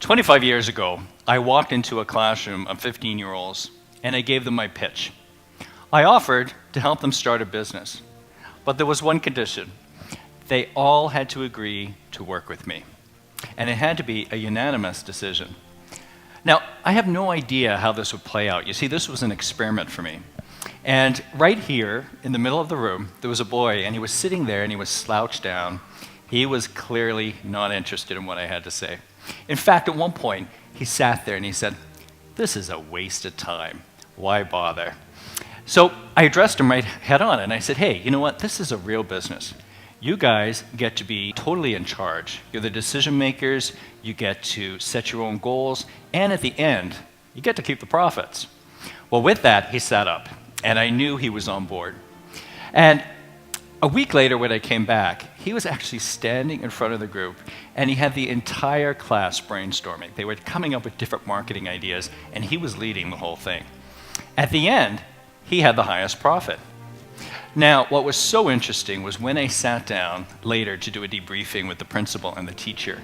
25 years ago, I walked into a classroom of 15-year-olds and I gave them my pitch. I offered to help them start a business, but there was one condition. They all had to agree to work with me, and it had to be a unanimous decision. Now, I have no idea how this would play out. You see, this was an experiment for me. And right here, in the middle of the room, there was a boy, and he was sitting there, and he was slouched down. He was clearly not interested in what I had to say. In fact, at one point, he sat there and he said, "This is a waste of time. Why bother?" So I addressed him right head on, and I said, "Hey, you know what? This is a real business. You guys get to be totally in charge. You're the decision makers, you get to set your own goals, and at the end, you get to keep the profits." Well, with that, he sat up, and I knew he was on board. And a week later, when I came back, he was actually standing in front of the group, and he had the entire class brainstorming. They were coming up with different marketing ideas, and he was leading the whole thing. At the end, he had the highest profit. Now, what was so interesting was when I sat down later to do a debriefing with the principal and the teacher,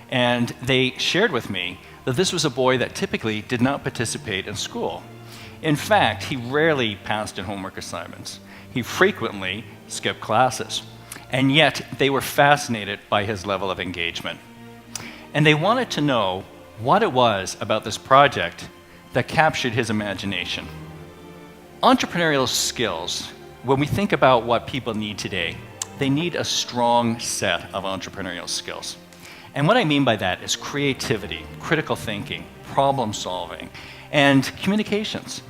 and they shared with me that this was a boy that typically did not participate in school. In fact, he rarely passed in homework assignments. He frequently skipped classes, and yet they were fascinated by his level of engagement. And they wanted to know what it was about this project that captured his imagination. Entrepreneurial skills, when we think about what people need today, they need a strong set of entrepreneurial skills. And what I mean by that is creativity, critical thinking, problem solving, and communications.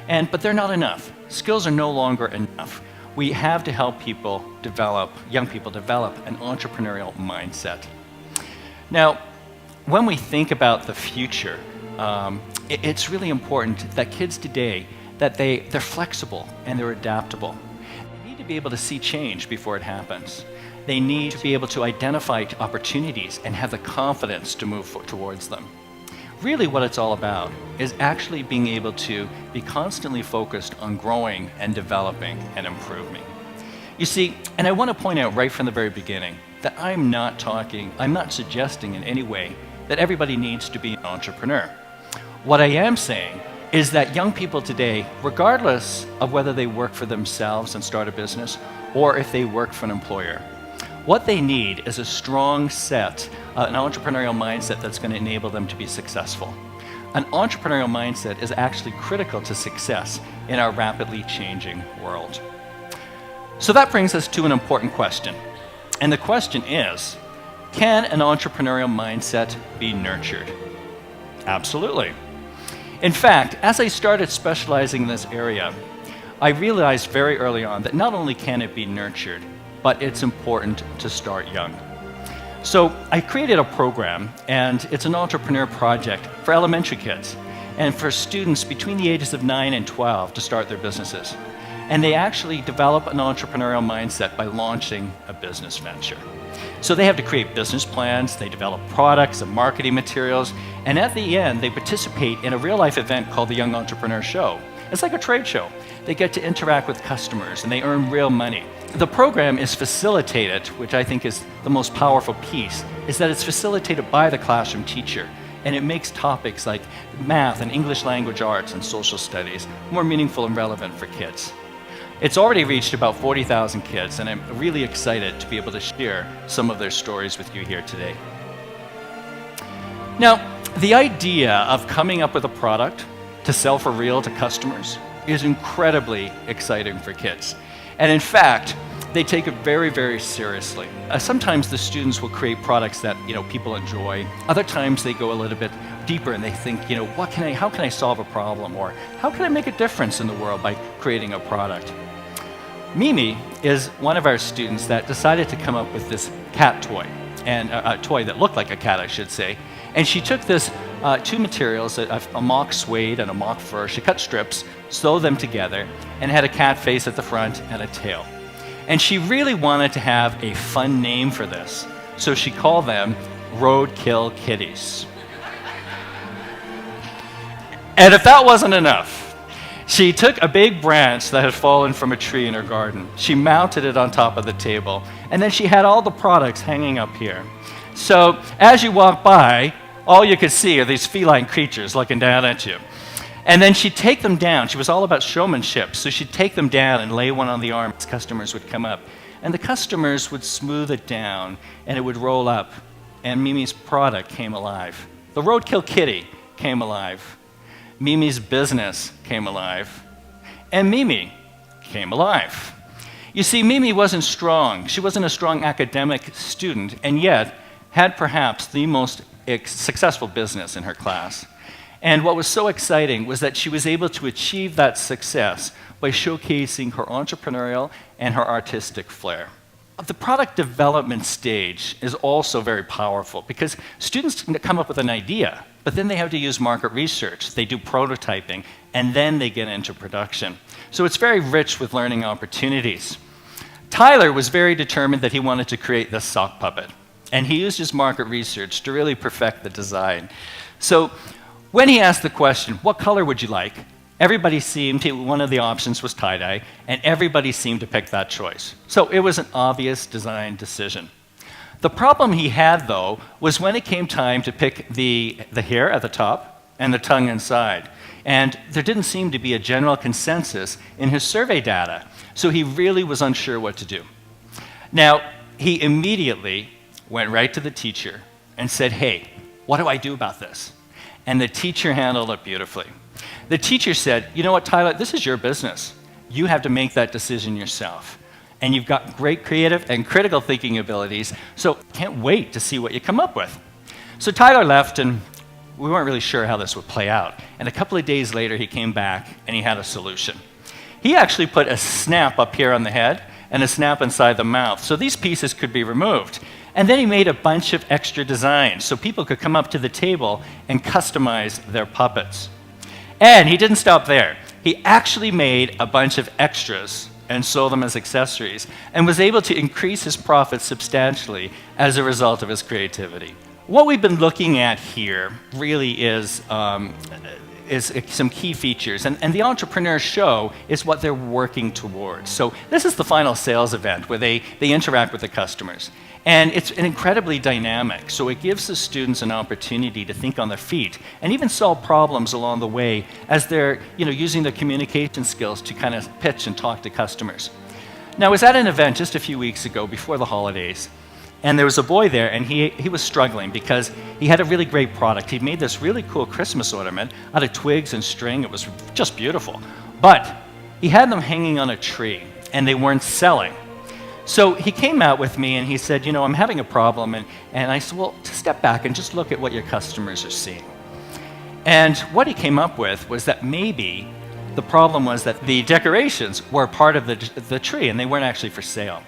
But they're not enough. Skills are no longer enough. We have to help people develop, young people develop an entrepreneurial mindset. Now, when we think about the future, it's really important that kids today, that they're flexible and they're adaptable. They need to be able to see change before it happens. They need to be able to identify opportunities and have the confidence to move towards them. Really what it's all about is actually being able to be constantly focused on growing and developing and improving. You see, and I want to point out right from the very beginning that I'm not suggesting in any way that everybody needs to be an entrepreneur. What I am saying is that young people today, regardless of whether they work for themselves and start a business or if they work for an employer, what they need is a strong set, an entrepreneurial mindset that's going to enable them to be successful. An entrepreneurial mindset is actually critical to success in our rapidly changing world. So that brings us to an important question. And the question is, can an entrepreneurial mindset be nurtured? Absolutely. In fact, as I started specializing in this area, I realized very early on that not only can it be nurtured, but it's important to start young. So I created a program, and it's an entrepreneur project for elementary kids and for students between the ages of 9 and 12 to start their businesses. And they actually develop an entrepreneurial mindset by launching a business venture. So they have to create business plans, they develop products and marketing materials, and at the end, they participate in a real-life event called the Young Entrepreneur Show. It's like a trade show. They get to interact with customers, and they earn real money. The program is facilitated, which I think is the most powerful piece, is that it's facilitated by the classroom teacher, and it makes topics like math and English language arts and social studies more meaningful and relevant for kids. It's already reached about 40,000 kids, and I'm really excited to be able to share some of their stories with you here today. Now, the idea of coming up with a product to sell for real to customers is incredibly exciting for kids. And in fact, they take it very, very seriously. Sometimes the students will create products that people enjoy. Other times they go a little bit deeper and they think, how can I solve a problem, or how can I make a difference in the world by creating a product? Mimi is one of our students that decided to come up with this cat toy, and a toy that looked like a cat, I should say. And she took this two materials, a mock suede and a mock fur. She cut strips, sewed them together, and had a cat face at the front and a tail. And she really wanted to have a fun name for this, so she called them Roadkill Kitties. And if that wasn't enough, she took a big branch that had fallen from a tree in her garden. She mounted it on top of the table, and then she had all the products hanging up here. So as you walk by, all you could see are these feline creatures looking down at you. And then she'd take them down. She was all about showmanship. So she'd take them down and lay one on the arm as customers would come up. And the customers would smooth it down, and it would roll up. And Mimi's product came alive. The Roadkill Kitty came alive. Mimi's business came alive. And Mimi came alive. You see, Mimi wasn't strong. She wasn't a strong academic student, and yet had perhaps the most successful business in her class. And what was so exciting was that she was able to achieve that success by showcasing her entrepreneurial and her artistic flair. The product development stage is also very powerful because students come up with an idea, but then they have to use market research. They do prototyping, and then they get into production. So it's very rich with learning opportunities. Tyler was very determined that he wanted to create this sock puppet, and he used his market research to really perfect the design. So when he asked the question, what color would you like? Everybody seemed to, one of the options was tie-dye, and everybody seemed to pick that choice. So it was an obvious design decision. The problem he had, though, was when it came time to pick the hair at the top and the tongue inside. And there didn't seem to be a general consensus in his survey data, so he really was unsure what to do. Now, he immediately went right to the teacher and said, hey, what do I do about this? And the teacher handled it beautifully. The teacher said, you know what, Tyler, this is your business. You have to make that decision yourself. And you've got great creative and critical thinking abilities, so can't wait to see what you come up with. So Tyler left, and we weren't really sure how this would play out. And a couple of days later, he came back, and he had a solution. He actually put a snap up here on the head and a snap inside the mouth, so these pieces could be removed. And then he made a bunch of extra designs so people could come up to the table and customize their puppets. And he didn't stop there. He actually made a bunch of extras and sold them as accessories and was able to increase his profits substantially as a result of his creativity. What we've been looking at here really is some key features, and the Entrepreneur Show is what they're working towards. So this is the final sales event where they interact with the customers. And it's incredibly dynamic, so it gives the students an opportunity to think on their feet and even solve problems along the way as they're using their communication skills to kind of pitch and talk to customers. Now, I was at an event just a few weeks ago before the holidays, and there was a boy there, and he was struggling because he had a really great product. He'd made this really cool Christmas ornament out of twigs and string. It was just beautiful. But he had them hanging on a tree, and they weren't selling. So he came out with me and he said, I'm having a problem. And I said, well, step back and just look at what your customers are seeing. And what he came up with was that maybe the problem was that the decorations were part of the tree and they weren't actually for sale.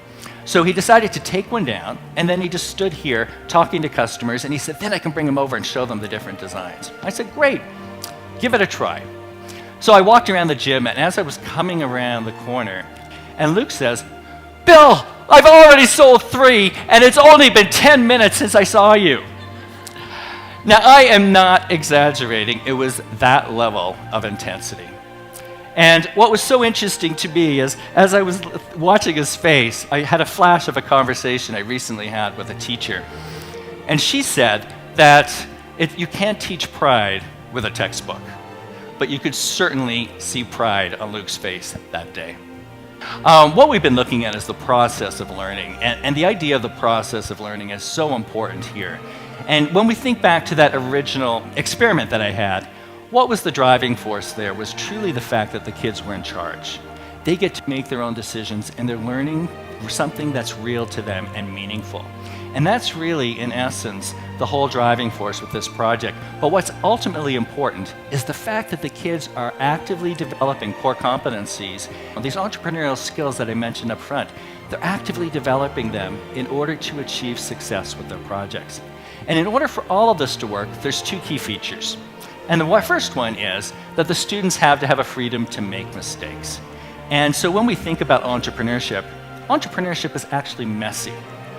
So he decided to take one down, and then he just stood here talking to customers, and he said, then I can bring them over and show them the different designs. I said, great, give it a try. So I walked around the gym, and as I was coming around the corner, and Luke says, Bill, I've already sold 3, and it's only been 10 minutes since I saw you. Now, I am not exaggerating. It was that level of intensity. And what was so interesting to me is, as I was watching his face, I had a flash of a conversation I recently had with a teacher. And she said that you can't teach pride with a textbook, but you could certainly see pride on Luke's face that day. What we've been looking at is the process of learning, and the idea of the process of learning is so important here. And when we think back to that original experiment that I had, what was the driving force there was truly the fact that the kids were in charge. They get to make their own decisions, and they're learning something that's real to them and meaningful. And that's really, in essence, the whole driving force with this project. But what's ultimately important is the fact that the kids are actively developing core competencies, these entrepreneurial skills that I mentioned up front. They're actively developing them in order to achieve success with their projects. And in order for all of this to work, there's 2 key features. And the first one is that the students have to have a freedom to make mistakes. And so when we think about entrepreneurship is actually messy.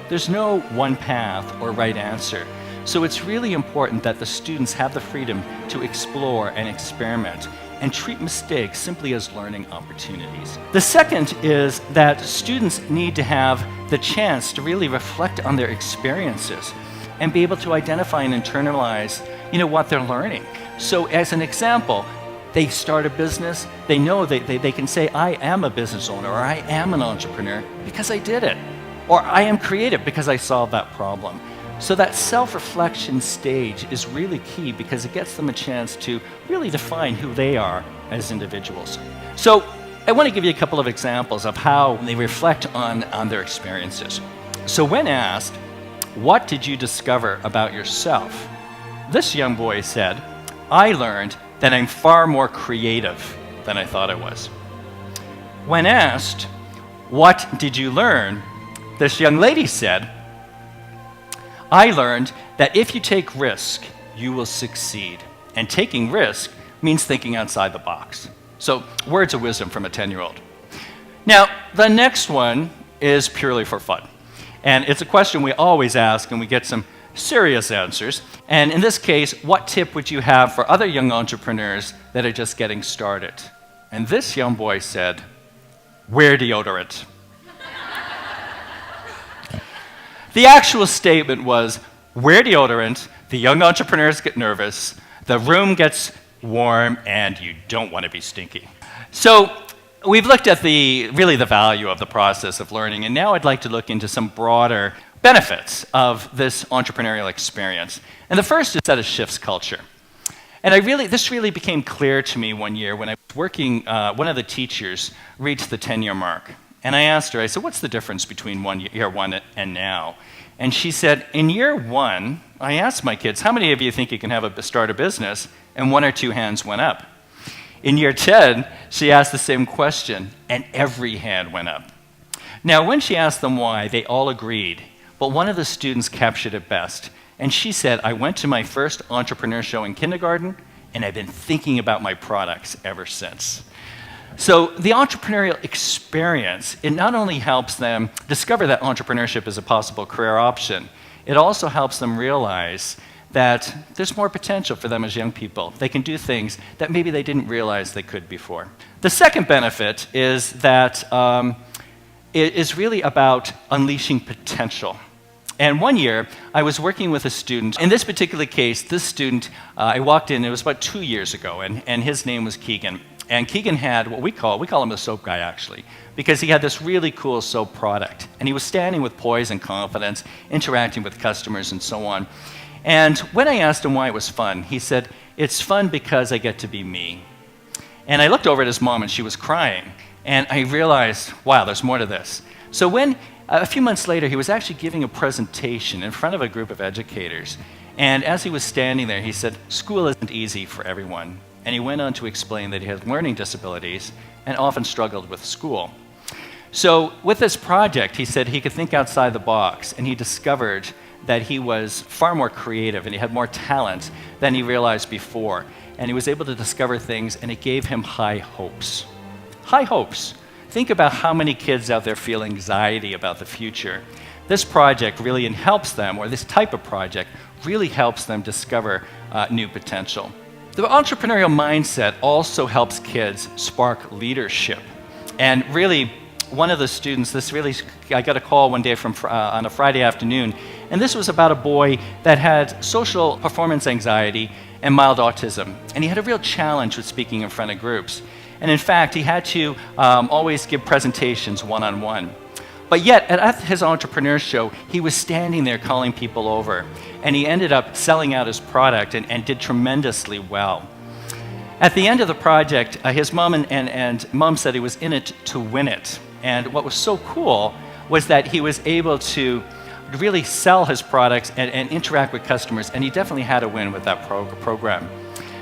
There's no one path or right answer. So it's really important that the students have the freedom to explore and experiment and treat mistakes simply as learning opportunities. The second is that students need to have the chance to really reflect on their experiences. and be able to identify and internalize, what they're learning. So as an example, they start a business, they know they can say, I am a business owner, or I am an entrepreneur because I did it, or I am creative because I solved that problem. So that self-reflection stage is really key because it gets them a chance to really define who they are as individuals. So I want to give you a couple of examples of how they reflect on their experiences. So when asked, what did you discover about yourself? This young boy said, I learned that I'm far more creative than I thought I was. When asked, what did you learn? This young lady said, I learned that if you take risk, you will succeed. And taking risk means thinking outside the box. So, words of wisdom from a 10-year-old. Now, the next one is purely for fun. And it's a question we always ask, and we get some serious answers. And in this case, what tip would you have for other young entrepreneurs that are just getting started? And this young boy said, wear deodorant. The actual statement was, wear deodorant, the young entrepreneurs get nervous, the room gets warm, and you don't want to be stinky. So we've looked at the value of the process of learning, and now I'd like to look into some broader benefits of this entrepreneurial experience. And the first is that it shifts culture. And this really became clear to me one year when I was working, one of the teachers reached the 10-year mark. And I asked her, I said, what's the difference between year one and now? And she said, in year one, I asked my kids, how many of you think you can start a business? And 1 or 2 hands went up. In year 10, she asked the same question, and every hand went up. Now, when she asked them why, they all agreed. But one of the students captured it best. And she said, I went to my first entrepreneur show in kindergarten, and I've been thinking about my products ever since. So the entrepreneurial experience, it not only helps them discover that entrepreneurship is a possible career option, it also helps them realize that there's more potential for them as young people. They can do things that maybe they didn't realize they could before. The second benefit is that it is really about unleashing potential. And one year, I was working with a student. In this particular case, this student, I walked in, it was about 2 years ago, and his name was Keegan. And Keegan had what we call him the soap guy, actually, because he had this really cool soap product. And he was standing with poise and confidence, interacting with customers and so on. And when I asked him why it was fun, he said, it's fun because I get to be me. And I looked over at his mom, and she was crying. And I realized, wow, there's more to this. So when, a few months later, he was actually giving a presentation in front of a group of educators. And as he was standing there, he said, school isn't easy for everyone. And he went on to explain that he had learning disabilities and often struggled with school. So with this project, he said he could think outside the box, and he discovered that he was far more creative and he had more talent than he realized before. And he was able to discover things, and it gave him high hopes. High hopes. Think about how many kids out there feel anxiety about the future. This project really helps them, or this type of project really helps them discover new potential. The entrepreneurial mindset also helps kids spark leadership. And really, one of the students, I got a call one day on a Friday afternoon, and this was about a boy that had social performance anxiety and mild autism. And he had a real challenge with speaking in front of groups. And in fact, he had to always give presentations one-on-one. But yet, at his entrepreneur show, he was standing there calling people over. And he ended up selling out his product and did tremendously well. At the end of the project, his mom and mom said he was in it to win it. And what was so cool was that he was able to really sell his products and interact with customers. And he definitely had a win with that program.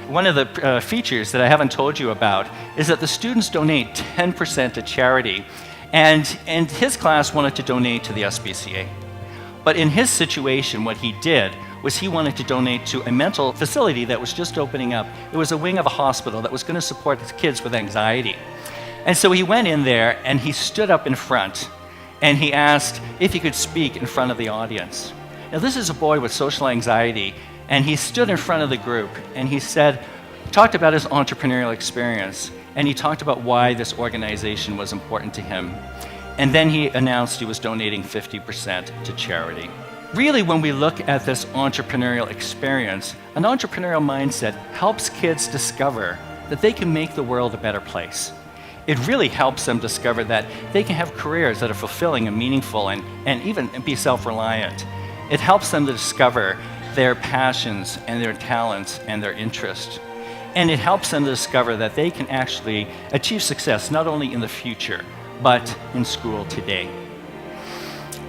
One of the features that I haven't told you about is that the students donate 10% to charity. And his class wanted to donate to the SPCA. But in his situation, what he did was he wanted to donate to a mental facility that was just opening up. It was a wing of a hospital that was going to support kids with anxiety. And so he went in there and he stood up in front and he asked if he could speak in front of the audience. Now this is a boy with social anxiety, and he stood in front of the group and he talked about his entrepreneurial experience. And he talked about why this organization was important to him. And then he announced he was donating 50% to charity. Really, when we look at this entrepreneurial experience, an entrepreneurial mindset helps kids discover that they can make the world a better place. It really helps them discover that they can have careers that are fulfilling and meaningful and even be self-reliant. It helps them to discover their passions and their talents and their interests. And it helps them to discover that they can actually achieve success not only in the future, but in school today.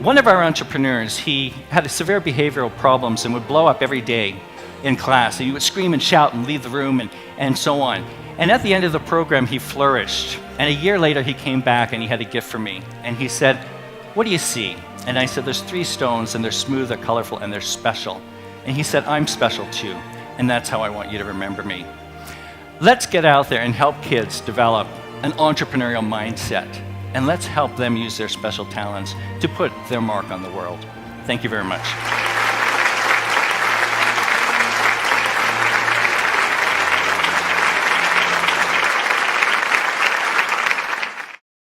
One of our entrepreneurs, he had severe behavioral problems and would blow up every day in class. He would scream and shout and leave the room and so on. And at the end of the program, he flourished. And a year later, he came back and he had a gift for me. And he said, "What do you see?" And I said, "There's 3 stones and they're smooth, they're colorful, and they're special." And he said, "I'm special too. And that's how I want you to remember me." Let's get out there and help kids develop an entrepreneurial mindset. And let's help them use their special talents to put their mark on the world. Thank you very much.